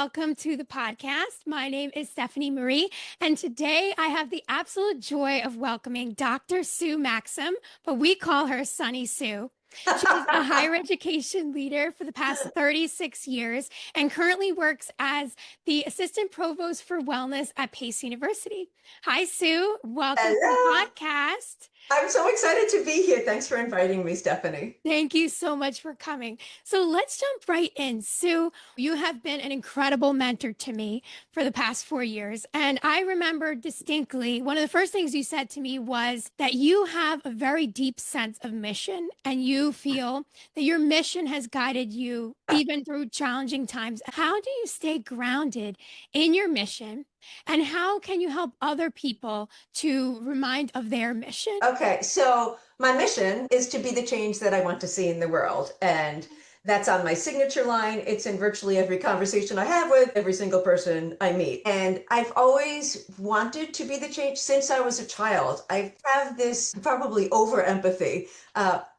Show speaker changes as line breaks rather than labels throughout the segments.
welcome to the podcast. My name is Stephanie Marie, and today I have the absolute joy of welcoming Dr. Sue Maxam, but we call her Sunny Sue. She is a higher education leader for the past 36 years and currently works as the Assistant Provost for Wellness at Pace University. Hi, Sue. Welcome to
Hello.
the podcast.
I'm so excited to be here. Thanks for inviting me, Stephanie.
Thank you so much for coming. So let's jump right in. Sue, you have been an incredible mentor to me for the past 4 years. And I remember distinctly one of the first things you said to me was that you have a very deep sense of mission and you feel that your mission has guided you even through challenging times. How do you stay grounded in your mission? And how can you help other people to remind of their mission?
Okay, so my mission is to be the change that I want to see in the world. And that's on my signature line. It's in virtually every conversation I have with every single person I meet. And I've always wanted to be the change since I was a child. I have this probably over empathy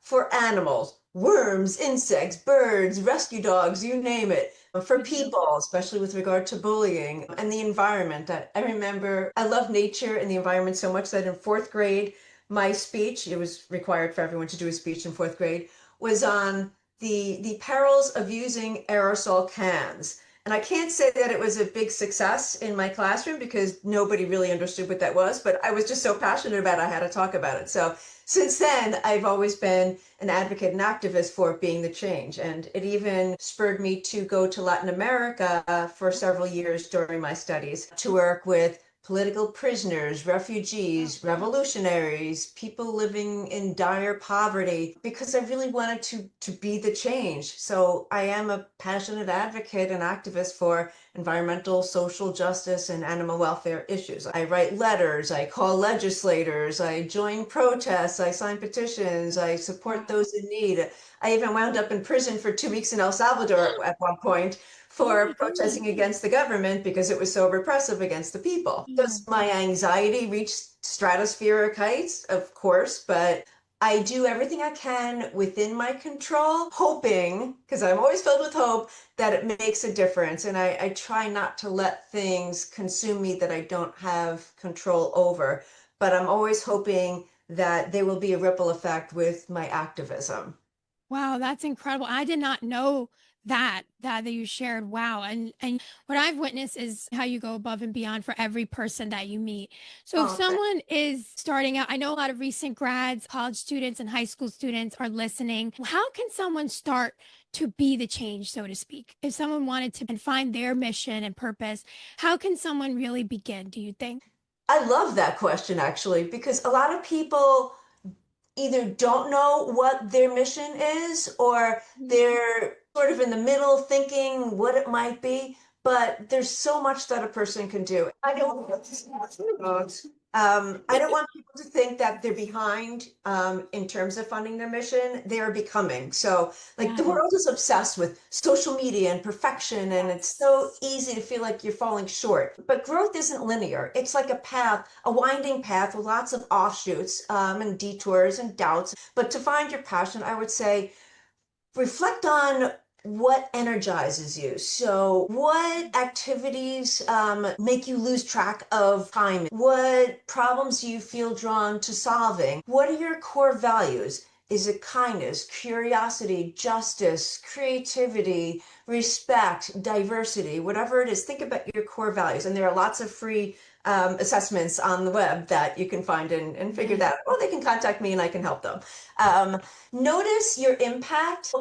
for animals, worms, insects, birds, rescue dogs, you name it. For people, especially with regard to bullying and the environment. I remember I love nature and the environment so much that in fourth grade, my speech, it was required for everyone to do a speech in fourth grade, was on the perils of using aerosol cans. And I can't say that it was a big success in my classroom because nobody really understood what that was, but I was just so passionate about it, I had to talk about it. So since then, I've always been an advocate and activist for being the change. And it even spurred me to go to Latin America for several years during my studies to work with political prisoners, refugees, revolutionaries, people living in dire poverty, because I really wanted to be the change. So I am a passionate advocate and activist for environmental, social justice, and animal welfare issues. I write letters, I call legislators, I join protests, I sign petitions, I support those in need. I even wound up in prison for 2 weeks in El Salvador at one point
Oh
for
my goodness.
protesting against the government because it was so repressive against the people.
Yeah.
Does my anxiety reach stratospheric heights? Of course, but I do everything I can within my control, hoping, because I'm always filled with hope, that it makes a difference. And I try not to let things consume me that I don't have control over. But I'm always hoping that there will be a ripple effect with my activism.
Wow, that's incredible. I did not know that you shared. Wow. And what I've witnessed is how you go above and beyond for every person that you meet. So if
Oh,
someone is starting out, I know a lot of recent grads, college students and high school students are listening. How can someone start to be the change, so to speak? If someone wanted to and find their mission and purpose, how can someone really begin, do you think?
I love that question actually, because a lot of people either don't know what their mission is or they're sort of in the middle thinking what it might be, but there's so much that a person can do. I don't want people to think that they're behind in terms of funding their mission. They are becoming. So, like, the
Yes.
world is obsessed with social media and perfection, and it's so easy to feel like you're falling short. But growth isn't linear. It's like a path, a winding path with lots of offshoots and detours and doubts. But to find your passion, I would say reflect on what energizes you. So, what activities make you lose track of time? What problems do you feel drawn to solving? What are your core values? Is it kindness, curiosity, justice, creativity, respect, diversity, whatever it is? Think about your core values. And there are lots of free assessments on the web that you can find and figure that out. Or they can contact me and I can help them. Um, Notice your impact.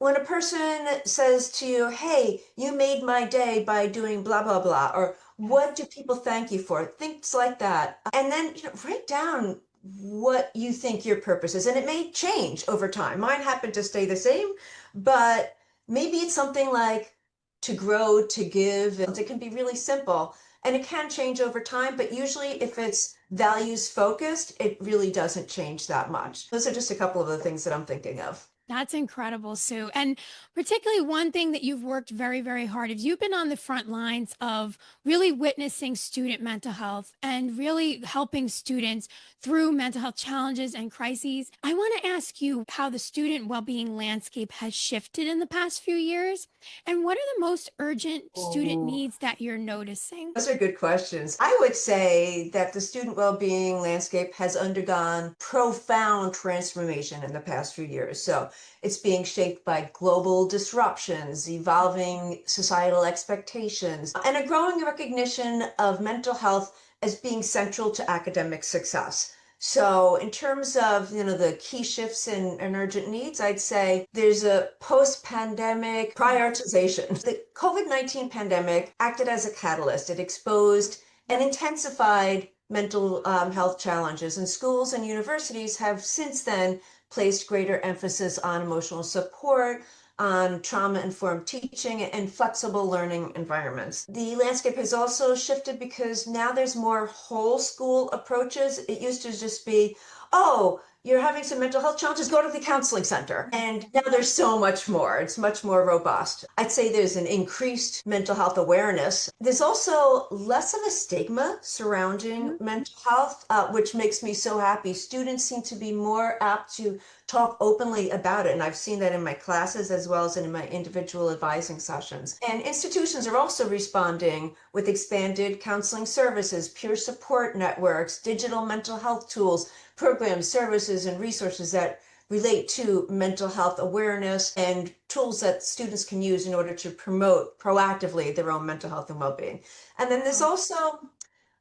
When a person says to you, hey, you made my day by doing blah, blah, blah, or what do people thank you for? Things like that. And then, write down what you think your purpose is. And it may change over time. Mine happened to stay the same, but maybe it's something like to grow, to give. And it can be really simple and it can change over time. But usually, if it's values focused, it really doesn't change that much. Those are just a couple of the things that I'm thinking of.
That's incredible, Sue. And particularly one thing that you've worked very, very hard is you've been on the front lines of really witnessing student mental health and really helping students through mental health challenges and crises. I want to ask you how the student well-being landscape has shifted in the past few years, and what are the most urgent student
Ooh.
needs that you're noticing?
Those are good questions. I would say that the student well-being landscape has undergone profound transformation in the past few years. So it's being shaped by global disruptions, evolving societal expectations, and a growing recognition of mental health as being central to academic success. So in terms of, the key shifts in urgent needs, I'd say there's a post-pandemic prioritization. The COVID-19 pandemic acted as a catalyst. It exposed and intensified mental health challenges, and schools and universities have since then placed greater emphasis on emotional support, on trauma-informed teaching, and flexible learning environments. The landscape has also shifted because now there's more whole school approaches. It used to just be, oh, you're having some mental health challenges, go to the counseling center. And now there's so much more. It's much more robust. I'd say there's an increased mental health awareness. There's also less of a stigma surrounding
Mhm.
mental health, which makes me so happy. Students seem to be more apt to talk openly about it. And I've seen that in my classes as well as in my individual advising sessions. And institutions are also responding with expanded counseling services, peer support networks, digital mental health tools, programs, services, and resources that relate to mental health awareness and tools that students can use in order to promote proactively their own mental health and well-being. And then there's also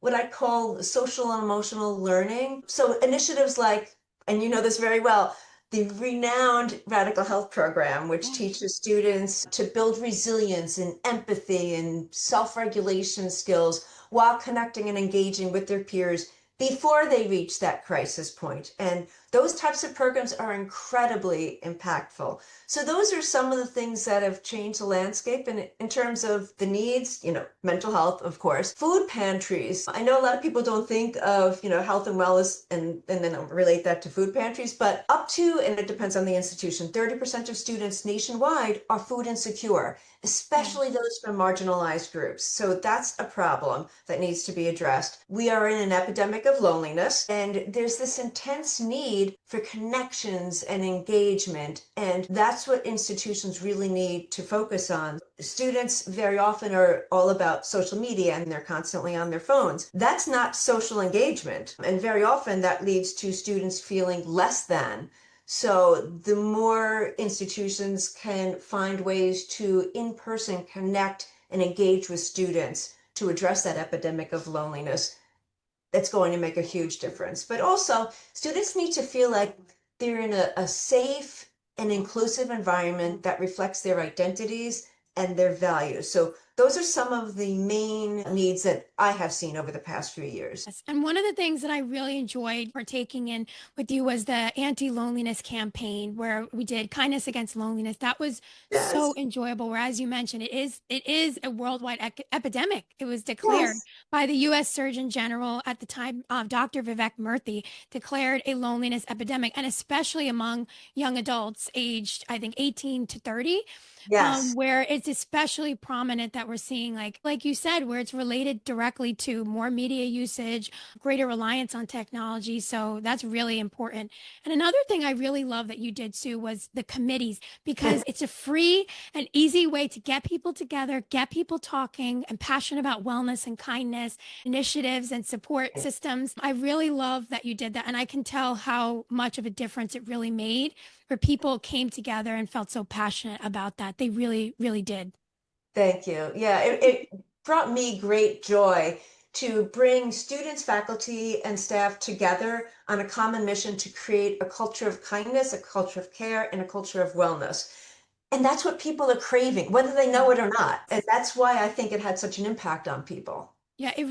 what I call social and emotional learning. So initiatives like, and you know this very well, the renowned Radical Health Program, which
Yeah.
teaches students to build resilience and empathy and self-regulation skills while connecting and engaging with their peers before they reach that crisis point. And those types of programs are incredibly impactful. So those are some of the things that have changed the landscape. And in terms of the needs, mental health, of course, food pantries. I know a lot of people don't think of, health and wellness and then relate that to food pantries, but up to, and it depends on the institution, 30% of students nationwide are food insecure, especially
Yes.
those from marginalized groups. So that's a problem that needs to be addressed. We are in an epidemic of loneliness, and there's this intense need for connections and engagement. And that's what institutions really need to focus on. Students very often are all about social media and they're constantly on their phones. That's not social engagement. And very often that leads to students feeling less than. So the more institutions can find ways to in person connect and engage with students to address that epidemic of loneliness, that's going to make a huge difference. But also, students need to feel like they're in a safe and inclusive environment that reflects their identities and their values. So those are some of the main needs that I have seen over the past few years.
Yes. And one of the things that I really enjoyed partaking in with you was the anti-loneliness campaign where we did kindness against loneliness. That was so
Yes.
enjoyable. Where, as you mentioned, it is a worldwide epidemic. It was declared
Yes.
by the U.S. Surgeon General at the time, Dr. Vivek Murthy, declared a loneliness epidemic, and especially among young adults aged, I think, 18 to 30.
Yes.
Where it's especially prominent that we're seeing, like you said, where it's related directly to more media usage, greater reliance on technology. So that's really important. And another thing I really love that you did, Sue, was the committees, because it's a free and easy way to get people together, get people talking and passionate about wellness and kindness initiatives and support systems. I really love that you did that. And I can tell how much of a difference it really made, where people came together and felt so passionate about that. They really, really did.
Thank you. Yeah, it brought me great joy to bring students, faculty, and staff together on a common mission to create a culture of kindness, a culture of care, and a culture of wellness. And that's what people are craving, whether they know it or not. And that's why I think it had such an impact on people.
Yeah, it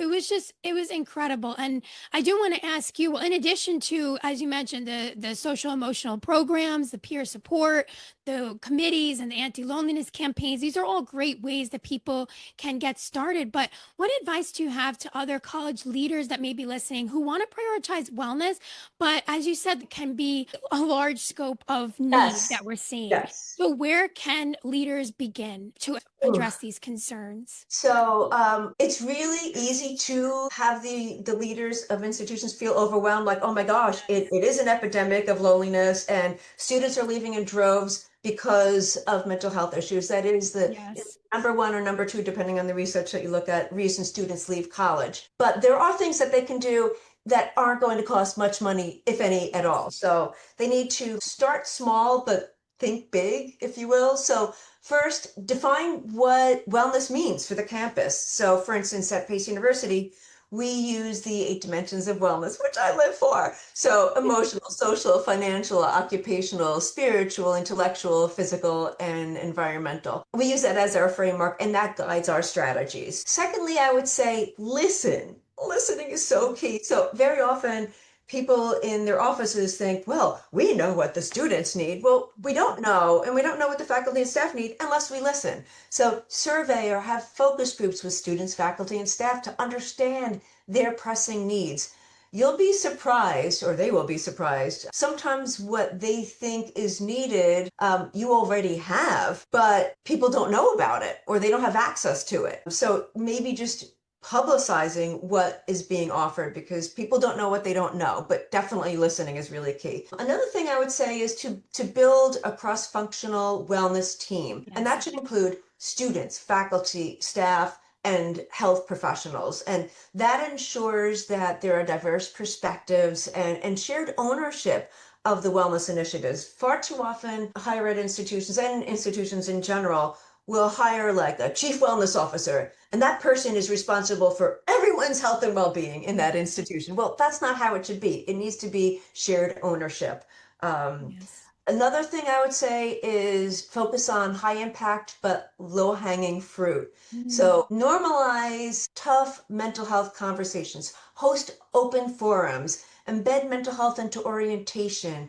was just, it was incredible. And I do want to ask you, well, in addition to, as you mentioned, the social emotional programs, the peer support, the committees and the anti-loneliness campaigns. These are all great ways that people can get started. But what advice do you have to other college leaders that may be listening who want to prioritize wellness, but as you said, can be a large scope of need
Yes.
that we're seeing?
Yes.
So where can leaders begin to address these concerns?
So it's really easy to have the leaders of institutions feel overwhelmed, like, oh my gosh, it is an epidemic of loneliness, and students are leaving in droves because of mental health issues. That is the
Yes.
number one or number two, depending on the research that you look at, reason students leave college. But there are things that they can do that aren't going to cost much money, if any at all. So they need to start small, but think big, if you will. So first, define what wellness means for the campus. So, for instance, at Pace University, we use the 8 dimensions of wellness, which I live for. So, emotional, social, financial, occupational, spiritual, intellectual, physical, and environmental. We use that as our framework, and that guides our strategies. Secondly, I would say listen. Listening is so key. So, very often, people in their offices think, well, we know what the students need. Well, we don't know, and we don't know what the faculty and staff need unless we listen. So survey or have focus groups with students, faculty, and staff to understand their pressing needs. You'll be surprised, or they will be surprised. Sometimes what they think is needed, you already have, but people don't know about it, or they don't have access to it. So maybe just publicizing what is being offered, because people don't know what they don't know, but definitely listening is really key. Another thing I would say is to build a cross-functional wellness team, and that should include students, faculty, staff, and health professionals. And that ensures that there are diverse perspectives and shared ownership of the wellness initiatives. Far too often, higher ed institutions and institutions in general will hire like a chief wellness officer, and that person is responsible for everyone's health and well-being in that institution. Well, that's not how it should be. It needs to be shared ownership.
Yes.
Another thing I would say is focus on high impact but low hanging fruit.
Mm.
So normalize tough mental health conversations, host open forums, embed mental health into orientation,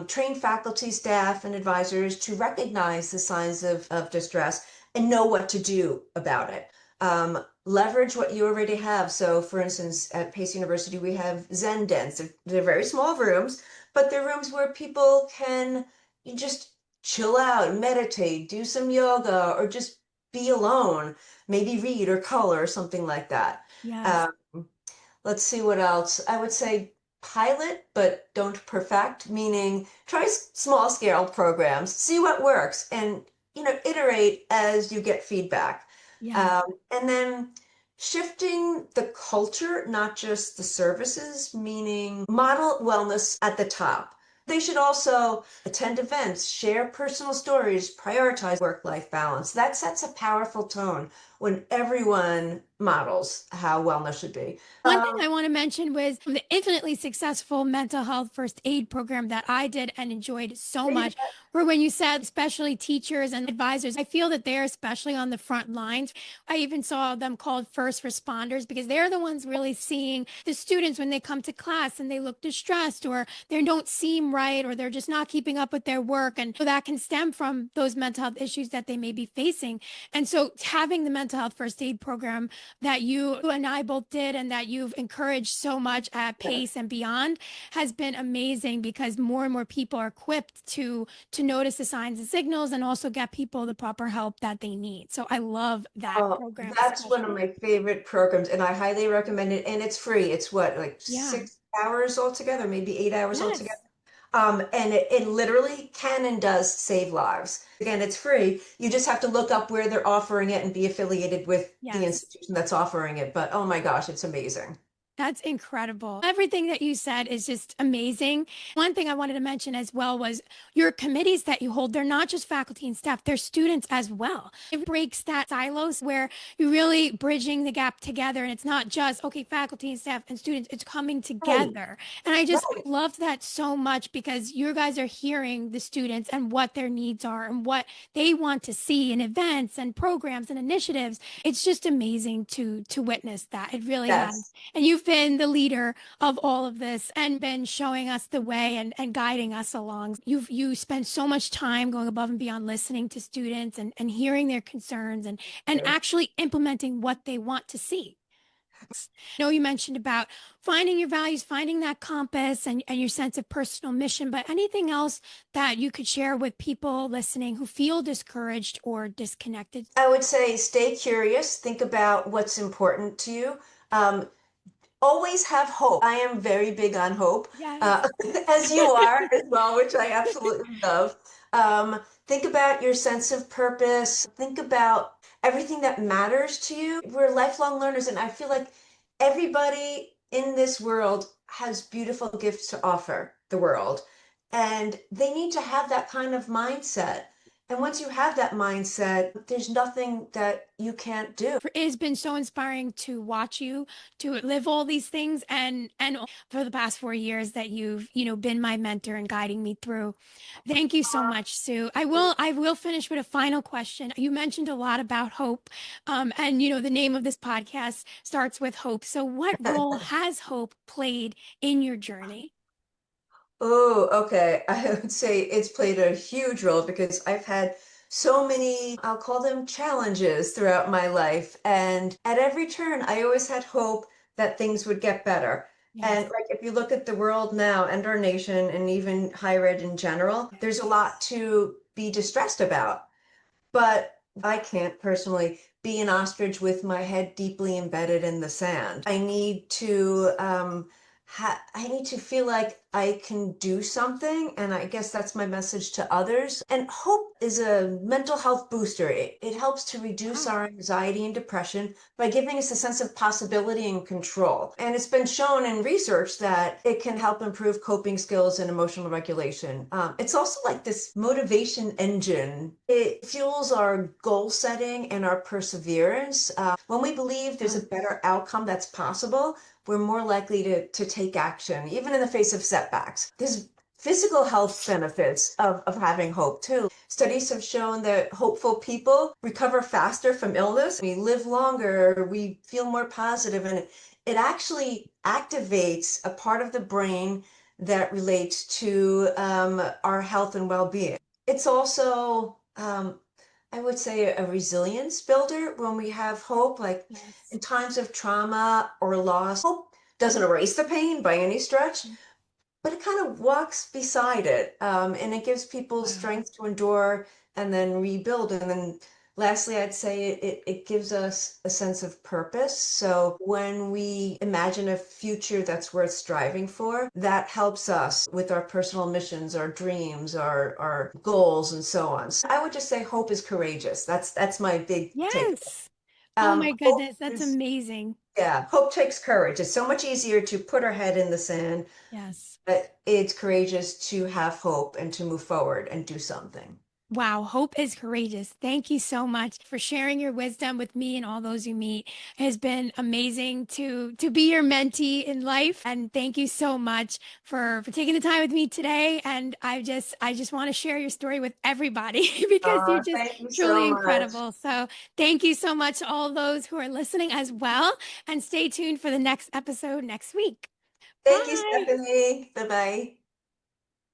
train faculty, staff, and advisors to recognize the signs of distress and know what to do about it. Leverage what you already have. So, for instance, at Pace University, we have Zen dens. They're very small rooms, but they're rooms where people can just chill out, meditate, do some yoga, or just be alone, maybe read or color or something like that.
Yes.
Um, let's see what else. I would say pilot, but don't perfect, meaning try small scale programs, see what works, and iterate as you get feedback.
Yes.
And then shifting the culture, not just the services, meaning model wellness at the top. They should also attend events, share personal stories, prioritize work-life balance. That sets a powerful tone when everyone models how wellness should be.
One thing I want to mention was the infinitely successful mental health first aid program that I did and enjoyed so much. Where when you said especially teachers and advisors, I feel that they're especially on the front lines. I even saw them called first responders because they're the ones really seeing the students when they come to class and they look distressed or they don't seem right or they're just not keeping up with their work. And so that can stem from those mental health issues that they may be facing. And so having the mental health first aid program that you and I both did and that you've encouraged so much at Pace and beyond has been amazing because more and more people are equipped to notice the signs and signals and also get people the proper help that they need. So I love that
Oh,
program
that's one of
especially.
my favorite programs, and I highly recommend it. And it's free. It's what, like
Yeah.
6 hours altogether, maybe 8 hours altogether.
Yes.
And it literally can and does save lives. Again, it's free. You just have to look up where they're offering it and be affiliated with the
Yes.
institution that's offering it. But oh my gosh, it's amazing.
That's incredible. Everything that you said is just amazing. One thing I wanted to mention as well was your committees that you hold. They're not just faculty and staff, they're students as well. It breaks that silos where you're really bridging the gap together. And it's not just, okay, faculty and staff and students, it's coming
Right,
together. And I just
right.
loved that so much because you guys are hearing the students and what their needs are and what they want to see in events and programs and initiatives. It's just amazing to witness that. It really has.
Yes.
And you've been the leader of all of this and been showing us the way and guiding us along. You spend so much time going above and beyond listening to students and hearing their concerns and
you.
actually implementing what they want to see. I know you mentioned about finding your values, finding that compass and your sense of personal mission, but anything else that you could share with people listening who feel discouraged or disconnected?
I would say stay curious, think about what's important to you. Um, Always have hope. I am very big on hope,
Yes.
uh, as you are as well, which I absolutely love. Think about your sense of purpose. Think about everything that matters to you. We're lifelong learners, and I feel like everybody in this world has beautiful gifts to offer the world, and they need to have that kind of mindset. And once you have that mindset, there's nothing that you can't do.
It has been so inspiring to watch you to live all these things and for the past 4 years that you've been my mentor and guiding me through. Thank you so much, Sue. I will finish with a final question. You mentioned a lot about hope, and the name of this podcast starts with hope. So what role has hope played in your journey?
Oh, okay. I would say it's played a huge role because I've had so many, I'll call them challenges throughout my life. And at every turn, I always had hope that things would get better. And
Yes.
like if you look at the world now and our nation and even higher ed in general, there's a lot to be distressed about. But I can't personally be an ostrich with my head deeply embedded in the sand. I need to feel like I can do something, and I guess that's my message to others. And hope is a mental health booster. It helps to reduce
Wow.
our anxiety and depression by giving us a sense of possibility and control. And it's been shown in research that it can help improve coping skills and emotional regulation. It's also like this motivation engine. It fuels our goal setting and our perseverance. When we believe there's a better outcome that's possible, we're more likely to take action, even in the face of setbacks. There's physical health benefits of having hope too. Studies have shown that hopeful people recover faster from illness. We live longer, we feel more positive, and it actually activates a part of the brain that relates to our health and well-being. It's also I would say a resilience builder when we have hope, like
Yes.
in times of trauma or loss. Hope doesn't erase the pain by any stretch, but it kind of walks beside it. And it gives people
Wow.
strength to endure and then rebuild. And then lastly, I'd say it gives us a sense of purpose. So when we imagine a future that's worth striving for, that helps us with our personal missions, our dreams, our goals, and so on. So I would just say hope is courageous. That's my big take.
Yes. Oh my
Hope
goodness, that's
is,
amazing.
yeah, hope takes courage. It's so much easier to put our head in the sand,
Yes.
but it's courageous to have hope and to move forward and do something.
Wow, hope is courageous. Thank you so much for sharing your wisdom with me and all those you meet. It has been amazing to be your mentee in life. And thank you so much for taking the time with me today. And I just want to share your story with everybody because you're just
Thank you so
truly
much.
incredible. So thank you so much to all those who are listening as well. And stay tuned for the next episode next week.
Thank you,
Bye.
Stephanie. Bye bye.